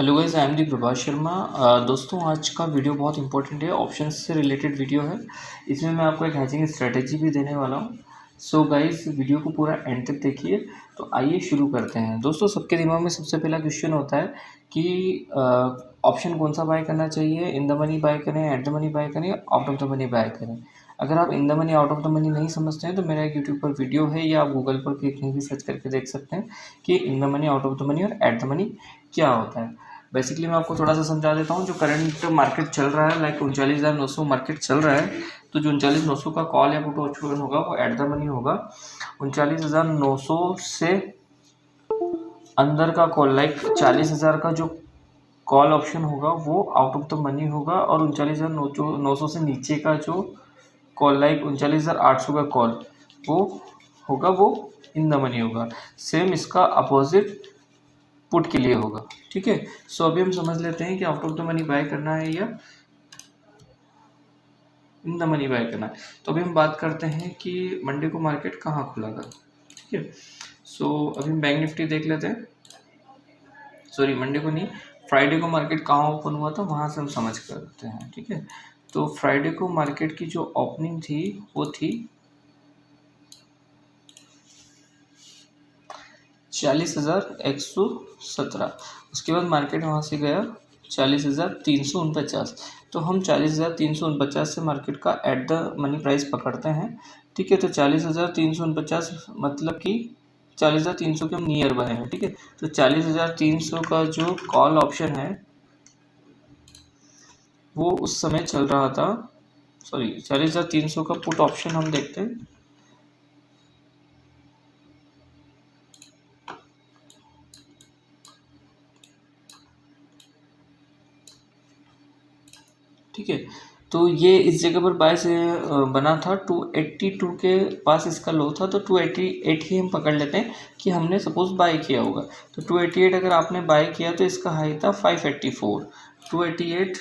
Hello guys, I am the Prabhash Sharma. दोस्तों, आज का वीडियो बहुत इंपॉर्टेंट है, ऑप्शंस से रिलेटेड वीडियो है। इसमें मैं आपको एक हैचिंग स्ट्रेटेजी भी देने वाला हूँ। सो गाइस, वीडियो को पूरा एंड तक देखिए। तो आइए शुरू करते हैं। दोस्तों, सबके दिमाग में सबसे पहला क्वेश्चन होता है कि ऑप्शन कौन सा बाय करना चाहिए, इन द मनी बाय करें, एट द मनी बाय करें, out of the money by करें। अगर आप in the money out of the money नहीं समझते हैं तो मेरा एक यूट्यूब पर वीडियो है, या आप गूगल पर कहीं भी सर्च करके देख सकते हैं कि in the money, out of the money और एट द मनी क्या होता है। बेसिकली मैं आपको थोड़ा सा समझा देता हूँ। जो करंट मार्केट चल रहा है, लाइक 39,900 मार्केट चल रहा है, तो जो 39,900 का कॉल या पुट ऑप्शन होगा वो एट द मनी होगा। 39,900 से अंदर का कॉल, लाइक 40,000 का जो कॉल ऑप्शन होगा वो आउट ऑफ द मनी होगा, और 39,900 से नीचे का जो कॉल, लाइक 39,800 का कॉल वो होगा, वो इन द मनी होगा। सेम इसका अपोजिट पुट के लिए होगा। ठीक है, सो अभी हम समझ लेते हैं कि out of the money by करना है या इन द मनी बाय करना है। तो अभी हम बात करते हैं कि मंडे को मार्केट कहाँ खुला था। ठीक है, सो अभी हम बैंक निफ्टी देख लेते हैं। सॉरी, मंडे को नहीं, फ्राइडे को मार्केट कहाँ ओपन हुआ था वहाँ से हम समझ करते हैं। ठीक है, तो फ्राइडे को मार्केट की जो ओपनिंग थी वो थी 40,117। उसके बाद मार्केट वहाँ से गया 40,349। तो हम 40,349 से मार्केट का एट द मनी प्राइस पकड़ते हैं। ठीक है, तो 40,349 मतलब कि 40,300 के हम नियर बाय हैं। ठीक है, तो 40,300 का जो कॉल ऑप्शन है वो उस समय चल रहा था। सॉरी, 40,300 का पुट ऑप्शन हम देखते हैं। ठीक है, तो ये इस जगह पर बाय से बना था 282 के पास इसका लो था, तो 288 ही हम पकड़ लेते हैं कि हमने सपोज बाय किया होगा। तो 288 अगर आपने बाय किया तो इसका हाई था 584। 288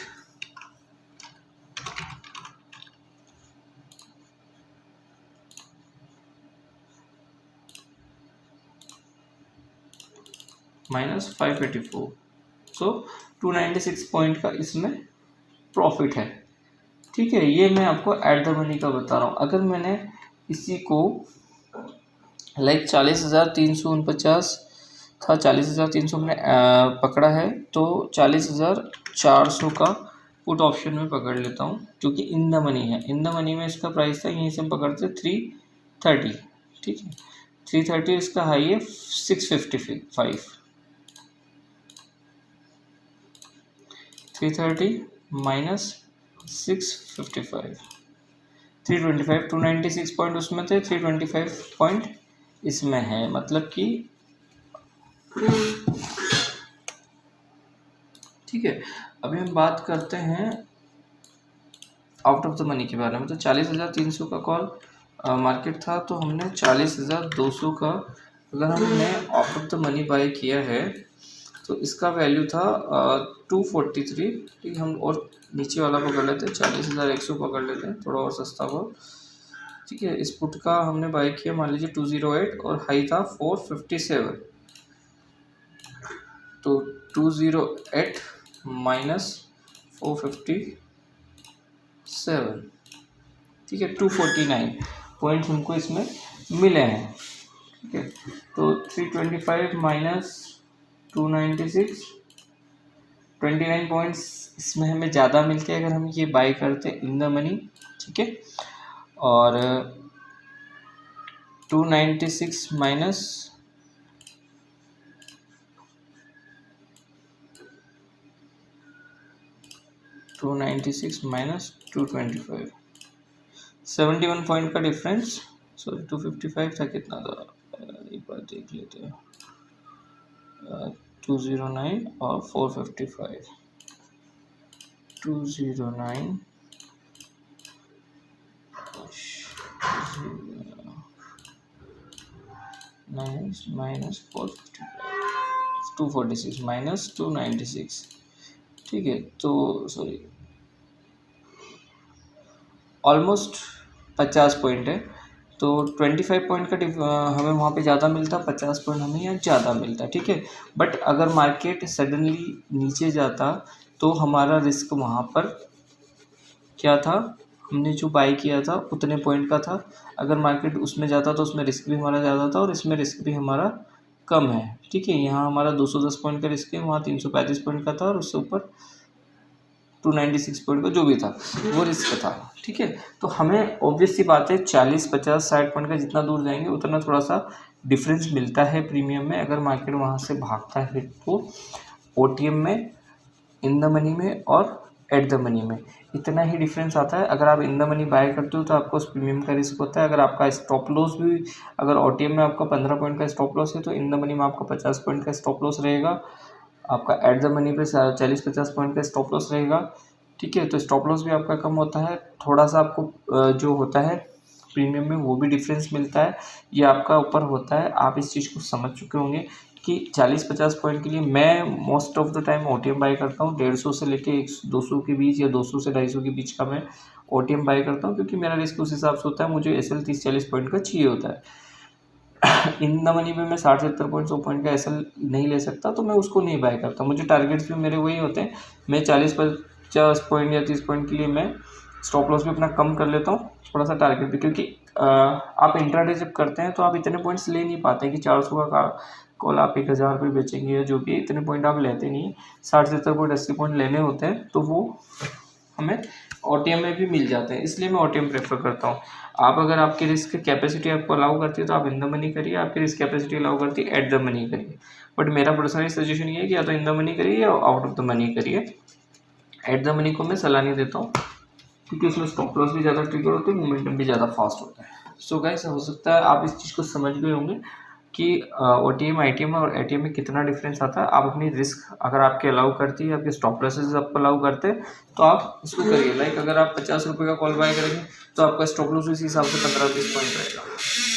माइनस 584, सो 296 पॉइंट का इसमें प्रॉफिट है। ठीक है, ये मैं आपको एट द मनी का बता रहा हूँ। अगर मैंने इसी को लाइक 40,349 था, 40,300 हमने पकड़ा है, तो 40,400 का पुट ऑप्शन में पकड़ लेता हूँ, जो कि इन द मनी है। इन द मनी में इसका प्राइस था, यहीं से हम पकड़ते 330। ठीक है, 330 इसका हाई है 655। 330 माइनस 655, 325, 296 पॉइंट उसमें थे, 325 पॉइंट इसमें है, मतलब कि ठीक है। अभी हम बात करते हैं आउट ऑफ द मनी के बारे में। तो 40,300 का कॉल मार्केट था, तो हमने 40,200 का अगर हमने out of the money by किया है तो इसका वैल्यू था 243। ठीक है, हम और नीचे वाला पकड़ लेते हैं, 40,100 पकड़ लेते हैं, थोड़ा और सस्ता हो। ठीक है, इस पुट का हमने बाय किया मान लीजिए 208 और हाई था 457। तो 208 माइनस 457, ठीक है, 249 पॉइंट हमको इसमें मिले हैं। ठीक है, तो 325 माइनस 296, 29 पॉइंट्स इसमें हमें ज़्यादा मिलते हैं अगर हम ये बाय करते हैं इन द मनी। ठीक है, और 296 माइनस 296 माइनस 225, 71 पॉइंट का डिफरेंस। सॉरी, 255 था, कितना था एक बार देख लेते हैं। 209 और 455, 209 माइनस 455, 246 माइनस 296। ठीक है, तो सॉरी, ऑलमोस्ट 50 पॉइंट है। तो 25 पॉइंट का हमें वहाँ पे ज़्यादा मिलता, 50 पॉइंट हमें यहाँ ज़्यादा मिलता, ठीक है। बट अगर मार्केट सडनली नीचे जाता तो हमारा रिस्क वहाँ पर क्या था, हमने जो बाई किया था उतने पॉइंट का था। अगर मार्केट उसमें जाता तो उसमें रिस्क भी हमारा ज़्यादा था और इसमें रिस्क भी हमारा कम है, ठीक है। यहाँ हमारा 210 पॉइंट का रिस्क है, वहाँ 335 पॉइंट का था और उससे ऊपर 296 पॉइंट का जो भी था वो रिस्क था, ठीक है। तो हमें ऑब्वियस सी बात है 40, 50, 60 पॉइंट का जितना दूर जाएंगे उतना थोड़ा सा डिफरेंस मिलता है प्रीमियम में। अगर मार्केट वहाँ से भागता है तो OTM में, इन द मनी में और एट द मनी में इतना ही डिफरेंस आता है। अगर आप इन द मनी बाय करते हो तो आपको उस प्रीमियम का रिस्क होता है। अगर आपका स्टॉप लॉस भी, अगर OTM में आपका 15 पॉइंट का स्टॉप लॉस है तो इन द मनी में आपका 50 पॉइंट का स्टॉप लॉस रहेगा। आपका एट द मनी पे 40-50 पॉइंट का स्टॉप लॉस रहेगा, ठीक है। तो स्टॉप लॉस भी आपका कम होता है, थोड़ा सा आपको जो होता है प्रीमियम में वो भी डिफरेंस मिलता है, ये आपका ऊपर होता है। आप इस चीज़ को समझ चुके होंगे कि 40-50 पॉइंट के लिए मैं most of the time OTM buy करता हूँ। 150 से लेके 200 के बीच या 200 से 250 के बीच का मैं OTM बाय करता हूँ, क्योंकि मेरा रिस्क उस हिसाब से होता है। मुझे SL 30-40 पॉइंट का चाहिए होता है। इन द मनी पे मैं 60-70 पॉइंट 100 पॉइंट का SL नहीं ले सकता, तो मैं उसको नहीं बाय करता। मुझे टारगेट्स भी मेरे वही होते हैं। मैं 40-50 पॉइंट या 30 पॉइंट के लिए मैं स्टॉप लॉस भी अपना कम कर लेता हूँ, थोड़ा सा टारगेट भी, क्योंकि आप इंट्राडे जब करते हैं तो आप इतने पॉइंट्स ले नहीं पाते कि 400 का कॉल आप 1000 पे बेचेंगे या जो भी, इतने पॉइंट आप लेते नहीं हैं। 60-70 पॉइंट 80 पॉइंट लेने होते हैं, तो वो हमें OTM में भी मिल जाते हैं, इसलिए मैं OTM प्रेफर करता हूँ। आप अगर आपकी रिस्क कैपेसिटी आपको अलाउ करती है तो आप इन द मनी करिए, आपकी रिस्क कैपेसिटी अलाउ करती है एट द मनी करिए। बट मेरा पर्सनली सजेशन ये है कि या तो इन द मनी करिए या आउट ऑफ द मनी करिए। एट द मनी को मैं सलाह नहीं देता हूँ, क्योंकि उसमें स्टॉप लॉस भी ज़्यादा ट्रिगर होते हैं, मोमेंटम भी ज़्यादा फास्ट होता है। सो गाइस, हो सकता है आप इस चीज़ को समझ गए होंगे कि OTM, ITM और ATM में कितना डिफरेंस आता है। आप अपनी रिस्क अगर आपके अलाउ करती है, आपके स्टॉप लॉसेस आपको अलाउ करते हैं, तो आप उसको करिए। लाइक अगर आप 50 रुपये का कॉल बाय करेंगे तो आपका स्टॉप लॉस उसी हिसाब से 15-20 पॉइंट रहेगा,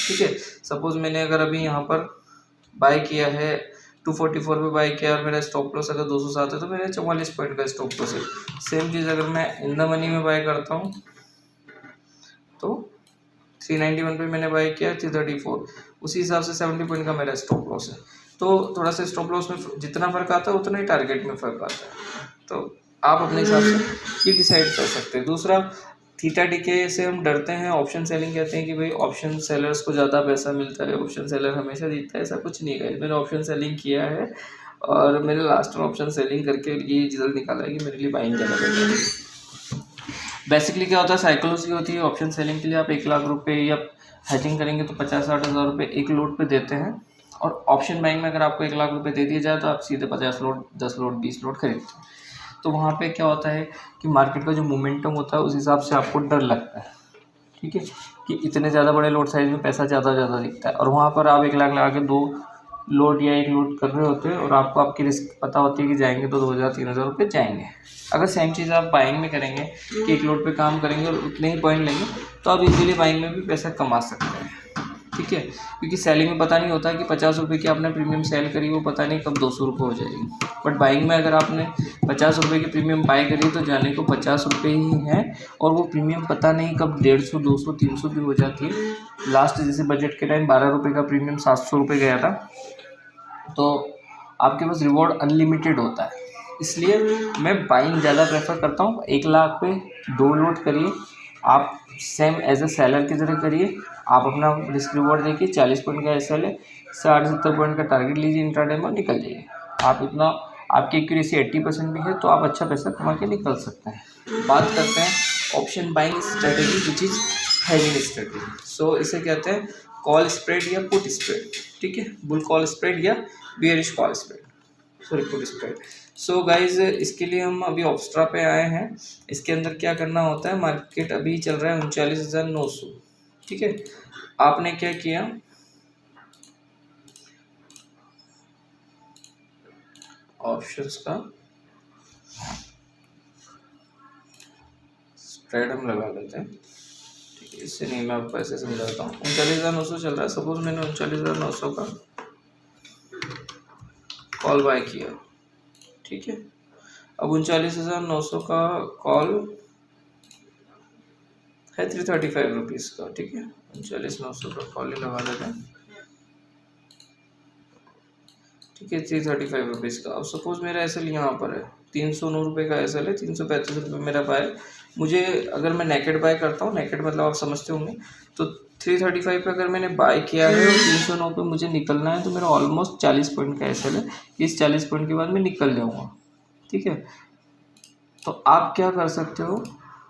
ठीक है। सपोज मैंने अगर अभी यहाँ पर बाय किया है 244 पे बाय किया और मेरा स्टॉप लॉस अगर 207 है तो मेरा 44 पॉइंट का स्टॉप लॉस है। सेम चीज़ अगर मैं इन द मनी में बाय करता हूँ तो 391 पे मैंने बाय किया 334, उसी हिसाब से 70 पॉइंट का मेरा स्टॉप लॉस है। तो थोड़ा सा स्टॉप लॉस में जितना फर्क आता है उतना ही टारगेट में फर्क आता है। तो आप अपने हिसाब से ये डिसाइड कर सकते हैं। दूसरा, थीटा डीके से हम डरते हैं, ऑप्शन सेलिंग कहते हैं कि भाई ऑप्शन सेलर्स को ज़्यादा पैसा मिलता है, ऑप्शन सेलर हमेशा जीतता है। ऐसा कुछ नहीं है। मैंने ऑप्शन सेलिंग किया है और मैंने लास्ट में ऑप्शन सेलिंग करके ये रिजल्ट निकाला है कि मेरे लिए बाइंग ज़्यादा बेटर है। बेसिकली क्या होता है, साइकोलॉजी होती है ऑप्शन सेलिंग के लिए। आप 1 लाख रुपए या हेजिंग करेंगे तो 50-60 हज़ार रुपये एक लोड पे देते हैं, और ऑप्शन बाइंग में अगर आपको 1 लाख रुपए दे दिया जाए तो आप सीधे 50 लोड, 10 लोड, 20 लोड खरीदते हैं। तो वहाँ पे क्या होता है कि मार्केट का जो मोमेंटम होता है उस हिसाब से आपको डर लगता है, ठीक है, कि इतने ज़्यादा बड़े लोड साइज में पैसा ज़्यादा दिखता है। और वहाँ पर आप 1 लाख लगा के 2 लोड या 1 लोड कर रहे होते हैं और आपको आपकी रिस्क पता होती है कि जाएंगे तो 2000-3000 रुपये जाएंगे। अगर सेम चीज़ आप बाइंग में करेंगे कि 1 लोड पे काम करेंगे और उतने ही पॉइंट लेंगे तो आप इजीली बाइंग में भी पैसा कमा सकते हैं, ठीक है। क्योंकि सेलिंग में पता नहीं होता कि 50 रुपये की आपने प्रीमियम सेल करी, वो पता नहीं कब 200 रुपये हो जाएगी। बट बाइंग में अगर आपने 50 रुपये की प्रीमियम बाई करी तो जाने को 50 रुपये ही हैं, और वो प्रीमियम पता नहीं कब 150, 200, 300 भी हो जाती है। लास्ट जैसे बजट के टाइम 12 रुपये का प्रीमियम 700 रुपये गया था। तो आपके पास रिवॉर्ड अनलिमिटेड होता है, इसलिए मैं बाइंग ज़्यादा प्रेफर करता हूँ। 1 लाख पे 2 लोड करिए, आप सेम एज ए सेलर की तरह करिए। आप अपना रिस्क रिवॉर्ड देखिए, 40 पॉइंट का SL है, 60-70 पॉइंट का टारगेट लीजिए, इंट्राडे में निकल जाइए। आप इतना, आपकी एक्यूरेसी 80% भी है तो आप अच्छा पैसा कमा के निकल सकते हैं। बात करते हैं option buying strategy which is hedging strategy. So इसे कहते हैं कॉल स्प्रेड या पुट स्प्रेड, ठीक है। बुल कॉल स्प्रेड या bearish call spread, sorry put spread. So guys, इसके लिए हम अभी ऑप्स्ट्रा पे आए हैं। इसके अंदर क्या करना होता है, मार्केट अभी चल रहा है 39,900, ठीक है। आपने क्या किया, ऑप्शंस का स्प्रेड हम लगा लेते हैं, ठीक है। इससे नहीं, मैं आपको ऐसे समझाता हूँ। 39,900 चल रहा है। सपोज मैंने 39,900 का कॉल बाय किया, ठीक है। अब 39,900 का कॉल है 335 रुपीज़ का, ठीक है। 39,900 का कॉल लगा देते हैं, ठीक है। 335 रुपीज़ का। अब सपोज मेरा एसएल यहाँ पर है 309 का एसएल है, 335 रुपये मेरा बाय। मुझे अगर मैं नेकेड बाय करता हूँ, नेकेड मतलब आप समझते होंगे, तो 335 पे अगर मैंने बाय किया है और 309 पे मुझे निकलना है, तो मेरा ऑलमोस्ट 40 पॉइंट का एसएल है। इस 40 पॉइंट के बाद मैं निकल जाऊँगा, ठीक है। तो आप क्या कर सकते हो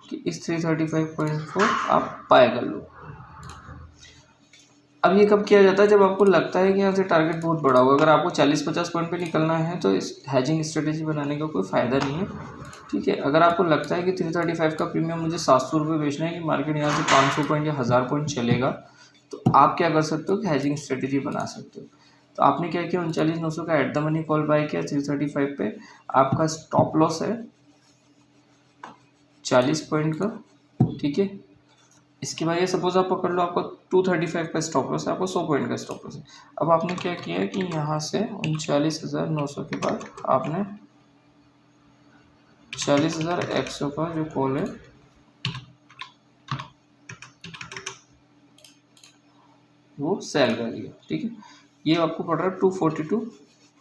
कि इस 335 पॉइंट को आप बाय कर लो। अब ये कब किया जाता है? जब आपको लगता है कि यहाँ से टारगेट बहुत बड़ा होगा। अगर आपको 40-50 पॉइंट पे निकलना है तो इस हैजिंग स्ट्रेटेजी बनाने का कोई फ़ायदा नहीं है, ठीक है। अगर आपको लगता है कि 335 का प्रीमियम मुझे 700 रुपये बेचना है, कि मार्केट यहाँ से 500 पॉइंट या 1000 पॉइंट चलेगा, तो आप क्या कर सकते हो कि हैजिंग स्ट्रेटेजी बना सकते हो। तो आपने क्या किया, 39,900 का at the money call buy किया 335 पे। आपका स्टॉप लॉस है 40 पॉइंट का, ठीक है। इसके बाद ये सपोज आप पकड़ लो, आपको 235 का स्टॉप लॉस है, आपको 100 पॉइंट का स्टॉप लॉस है। अब आपने क्या किया है कि यहाँ से 39,900 के बाद आपने 40,100 का जो कॉल है वो सेल कर दिया, ठीक है। ये आपको पड़ रहा है 242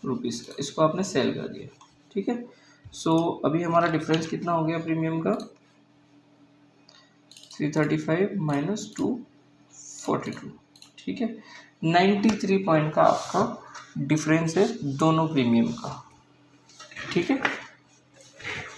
रुपीज़ का, इसको आपने सेल कर दिया, ठीक है। सो अभी हमारा डिफरेंस कितना हो गया प्रीमियम का, 335 माइनस 242, ठीक है। 93 पॉइंट का आपका डिफरेंस है दोनों प्रीमियम का, ठीक है।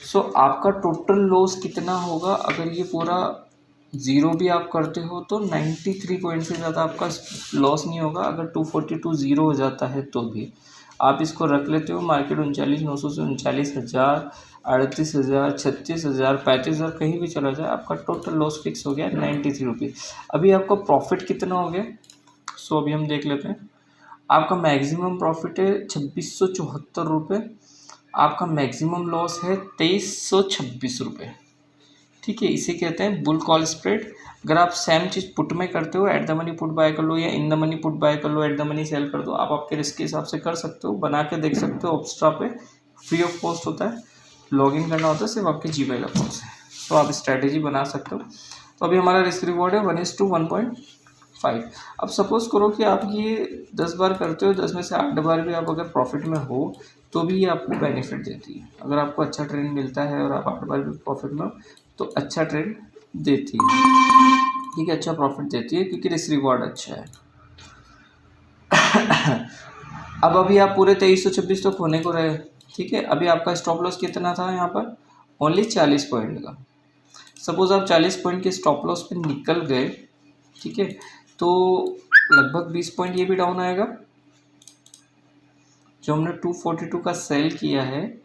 सो आपका टोटल लॉस कितना होगा? अगर ये पूरा ज़ीरो भी आप करते हो तो 93 पॉइंट से ज़्यादा आपका लॉस नहीं होगा। अगर 242 ज़ीरो हो जाता है तो भी आप इसको रख लेते हो। मार्केट 39,900 से 39,000, 38,000, 36,000, 35,000 कहीं भी चला जाए, आपका टोटल लॉस फिक्स हो गया 93 रुपीज़। अभी आपका प्रॉफिट कितना हो गया? सो अभी हम देख लेते हैं। आपका मैक्सिमम प्रॉफिट है 2674 रुपये, आपका मैक्सिमम लॉस है 2326 रुपये, ठीक है। इसे कहते हैं बुल कॉल स्प्रेड। अगर आप सेम चीज़ पुट में करते हो, eight the money put buy कर लो या in the money put buy कर लो, एट द मनी सेल कर दो, आप आपके रिस्क के हिसाब से कर सकते हो, बना के देख सकते हो। ऑब्स्ट्रा पे फ्री ऑफ कॉस्ट होता है, लॉगिन करना होता है सिर्फ आपके जीमेल अकाउंट से, तो आप स्ट्रैटेजी बना सकते हो। तो अभी हमारा रिस्क रिवॉर्ड है 1:1.5। अब सपोज करो कि आप ये 10 बार करते हो, 10 में से 8 बार भी आप अगर प्रॉफिट में हो तो भी ये आपको बेनिफिट देती है। अगर आपको अच्छा ट्रेंड मिलता है और आप 8 बार भी प्रॉफिट में हो तो अच्छा ट्रेंड देती है, ठीक है, अच्छा प्रॉफिट देती है क्योंकि रिस्क रिवॉर्ड अच्छा है। अब अभी आप पूरे 2326 तो खोने को रहे, ठीक है। अभी आपका स्टॉप लॉस कितना था यहाँ पर? ओनली 40 पॉइंट का। सपोज आप 40 पॉइंट के स्टॉप लॉस पे निकल गए, ठीक है, तो लगभग 20 पॉइंट ये भी डाउन आएगा। जो हमने 242 का सेल किया है,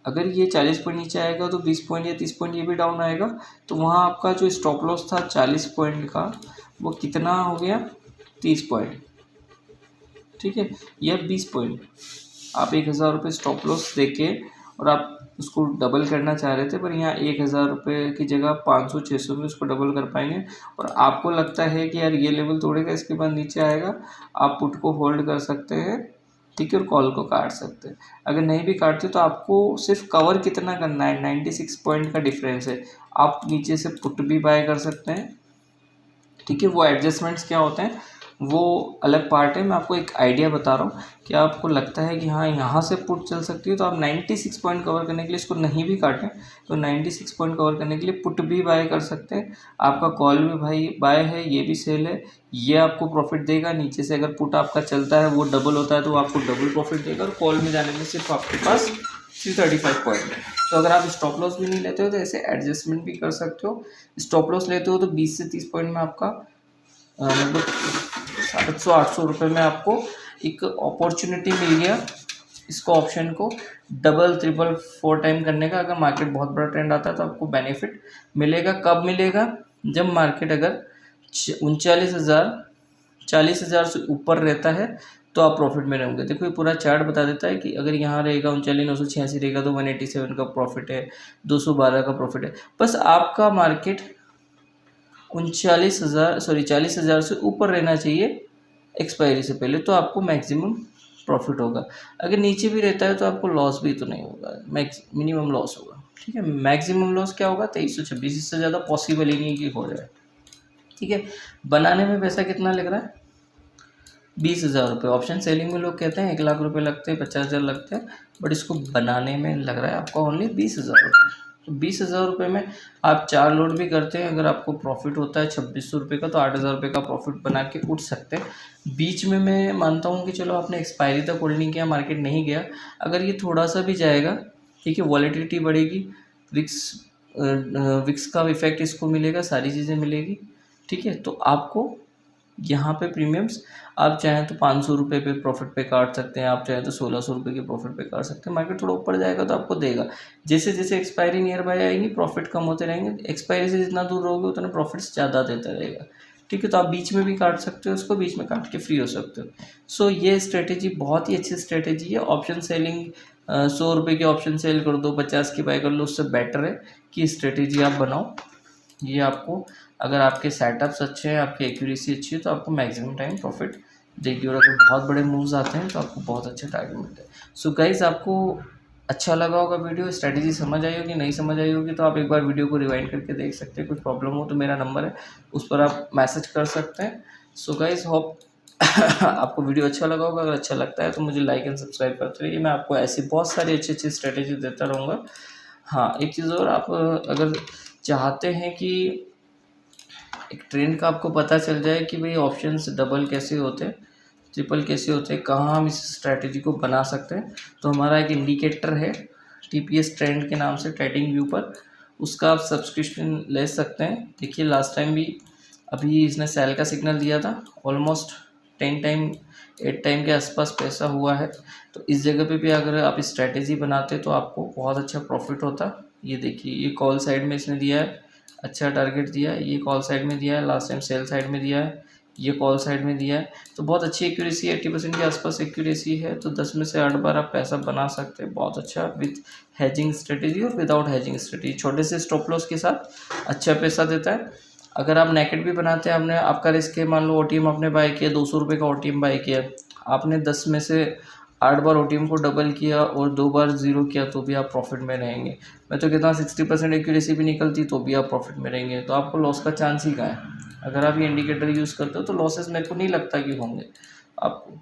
अगर ये 40 पॉइंट नीचे आएगा तो 20 पॉइंट या 30 पॉइंट ये भी डाउन आएगा। तो वहाँ आपका जो स्टॉप लॉस था 40 पॉइंट का, वो कितना हो गया? 30 पॉइंट, ठीक है, या 20 पॉइंट। आप 1,000 रुपये स्टॉप लॉस देके और आप उसको डबल करना चाह रहे थे, पर यहाँ 1,000 रुपये की जगह 500-600 में उसको डबल कर पाएंगे। और आपको लगता है कि यार ये लेवल तोड़ेगा, इसके बाद नीचे आएगा, आप पुट को होल्ड कर सकते हैं, ठीक है, और कॉल को काट सकते हैं। अगर नहीं भी काटते तो आपको सिर्फ कवर कितना करना है? 96 पॉइंट का डिफरेंस है। आप नीचे से पुट भी बाय कर सकते हैं, ठीक है। वो एडजस्टमेंट्स क्या होते हैं वो अलग पार्ट है, मैं आपको एक आइडिया बता रहा हूँ कि आपको लगता है कि हाँ यहाँ से पुट चल सकती है, तो आप 96 पॉइंट कवर करने के लिए इसको नहीं भी काटें तो 96 पॉइंट कवर करने के लिए पुट भी बाय कर सकते हैं। आपका कॉल भी भाई बाय है, ये भी सेल है, ये आपको प्रॉफिट देगा। नीचे से अगर पुट आपका चलता है वो डबल होता है तो आपको डबल प्रॉफिट देगा, और कॉल में जाने में सिर्फ आपके पास 335 पॉइंट है। तो अगर आप स्टॉप लॉस भी नहीं लेते हो तो ऐसे एडजस्टमेंट भी कर सकते हो। स्टॉप लॉस लेते हो तो 20 से 30 पॉइंट में आपका लगभग 700-800 रुपये में आपको एक अपॉर्चुनिटी मिल गया इसको, ऑप्शन को डबल ट्रिपल 4 टाइम करने का। अगर मार्केट बहुत बड़ा ट्रेंड आता है तो आपको बेनिफिट मिलेगा। कब मिलेगा? जब मार्केट अगर 40,000 से ऊपर रहता है तो आप प्रॉफिट में रहेंगे। देखो ये पूरा चार्ट बता देता है कि अगर यहाँ रहेगा 39,986 रहेगा तो 187 का प्रॉफिट है, 212 का प्रॉफिट है। बस आपका मार्केट 40,000 से ऊपर रहना चाहिए एक्सपायरी से पहले, तो आपको मैक्सिमम प्रॉफिट होगा। अगर नीचे भी रहता है तो आपको लॉस भी तो नहीं होगा, मिनिमम लॉस होगा, ठीक है। मैक्सिमम लॉस क्या होगा? 2326, इससे ज़्यादा पॉसिबल ही नहीं कि हो जाए, ठीक है। बनाने में पैसा कितना लग रहा है? 20,000 रुपये। ऑप्शन सेलिंग में लोग कहते हैं 1 लाख रुपये लगते हैं, 50,000 लगते हैं, बट इसको बनाने में लग रहा है आपको ओनली 20,000 रुपये। तो 20,000 रुपये में आप 4 लोड भी करते हैं, अगर आपको प्रॉफिट होता है 2600 रुपये का, तो 8,000 रुपये का प्रॉफिट बना के उठ सकते हैं। बीच में मैं मानता हूँ कि चलो आपने एक्सपायरी तक होल्डिंग किया, मार्केट नहीं गया, अगर ये थोड़ा सा भी जाएगा, ठीक है, वॉलेटिलिटी बढ़ेगी, विक्स का इफेक्ट इसको मिलेगा, सारी चीज़ें मिलेगी, ठीक है। तो आपको यहाँ पे प्रीमियम्स आप चाहें तो 500 रुपये पे प्रॉफिट पे काट सकते हैं, आप चाहें तो 1600 रुपये के प्रॉफिट पे काट सकते हैं। मार्केट थोड़ा ऊपर जाएगा तो आपको देगा, जैसे जैसे एक्सपायरी नियर बाय आएगी प्रॉफिट कम होते रहेंगे, एक्सपायरी से जितना दूर रहोगे उतना प्रॉफिट्स ज़्यादा देता रहेगा, ठीक है। तो आप बीच में भी काट सकते हो, उसको बीच में काट के फ्री हो सकते हो। सो ये स्ट्रेटेजी बहुत ही अच्छी स्ट्रेटेजी है। ऑप्शन सेलिंग 100 रुपये की ऑप्शन सेल कर दो, 50 की बाय कर लो, उससे बेटर है कि स्ट्रेटेजी आप बनाओ। ये आपको, अगर आपके सेटअप्स अच्छे हैं, आपकी एक्यूरेसी अच्छी है, तो आपको मैक्सिमम टाइम प्रॉफिट देगी, और अगर बहुत बड़े मूव्स आते हैं तो आपको बहुत अच्छा टारगेट मिलता है। सो गाइस, आपको अच्छा लगा होगा वीडियो, स्ट्रेटेजी समझ आई होगी, नहीं समझ आई होगी तो आप एक बार वीडियो को रिवाइंड करके देख सकते हैं। कुछ प्रॉब्लम हो तो मेरा नंबर है, उस पर आप मैसेज कर सकते हैं। सो गाइस, होप आपको वीडियो अच्छा लगा होगा। अगर अच्छा लगता है तो मुझे लाइक एंड सब्सक्राइब करते रहिए, मैं आपको ऐसी बहुत सारी अच्छी अच्छी स्ट्रेटेजी देता रहूँगा। हाँ, एक चीज़ और, आप अगर चाहते हैं कि एक ट्रेंड का आपको पता चल जाए कि भाई ऑप्शंस डबल कैसे होते हैं, ट्रिपल कैसे होते हैं, कहाँ हम इस स्ट्रैटेजी को बना सकते हैं, तो हमारा एक इंडिकेटर है TPS ट्रेंड के नाम से, ट्रेडिंग व्यू पर, उसका आप सब्सक्रिप्शन ले सकते हैं। देखिए लास्ट टाइम भी अभी इसने सेल का सिग्नल दिया था, ऑलमोस्ट 10 टाइम 8 टाइम के आसपास पैसा हुआ है। तो इस जगह पे भी अगर आप स्ट्रैटेजी बनाते तो आपको बहुत अच्छा प्रॉफिट होता। ये देखिए, ये कॉल साइड में इसने दिया है, अच्छा टारगेट दिया है, ये कॉल साइड में दिया है, लास्ट टाइम सेल साइड में दिया है, ये कॉल साइड में दिया है। तो बहुत अच्छी एक्यूरेसी है, 80% के आसपास एक्यूरेसी है। तो 10 में से 8 बार आप पैसा बना सकते हैं, बहुत अच्छा, विथ हेजिंग स्ट्रेटेजी और विदाउट हेजिंग स्ट्रेटेजी। छोटे से स्टॉप लॉस के साथ अच्छा पैसा देता है। अगर आप नेकेट भी बनाते हैं, आपने आपका रिस्क है, मान लो OTM आपने बाय किया, 200 रुपये का OTM बाय किया, आपने 10 में से 8 बार OTM को डबल किया और 2 बार ज़ीरो किया, तो भी आप प्रॉफिट में रहेंगे। मैं तो कहता हूँ 60% एक्यूरेसी भी निकलती तो भी आप प्रॉफिट में रहेंगे, तो आपको लॉस का चांस ही कहाँ है। अगर आप ये इंडिकेटर यूज़ करते हो तो लॉसेस मेरे को नहीं लगता कि होंगे आपको।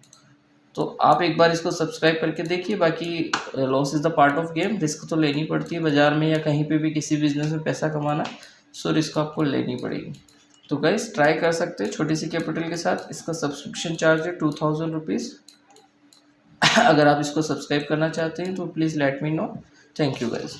तो आप एक बार इसको सब्सक्राइब करके देखिए। बाकी loss is the part of game, risk तो लेनी पड़ती है बाज़ार में या कहीं पे भी किसी बिजनेस में पैसा कमाना, सो रिस्क आपको लेनी पड़ेगी। तो गाइस, ट्राई कर सकते हैं छोटी सी कैपिटल के साथ। इसका सब्सक्रिप्शन चार्ज है 2000 रुपीज़। अगर आप इसको सब्सक्राइब करना चाहते हैं तो please let me know. Thank you guys.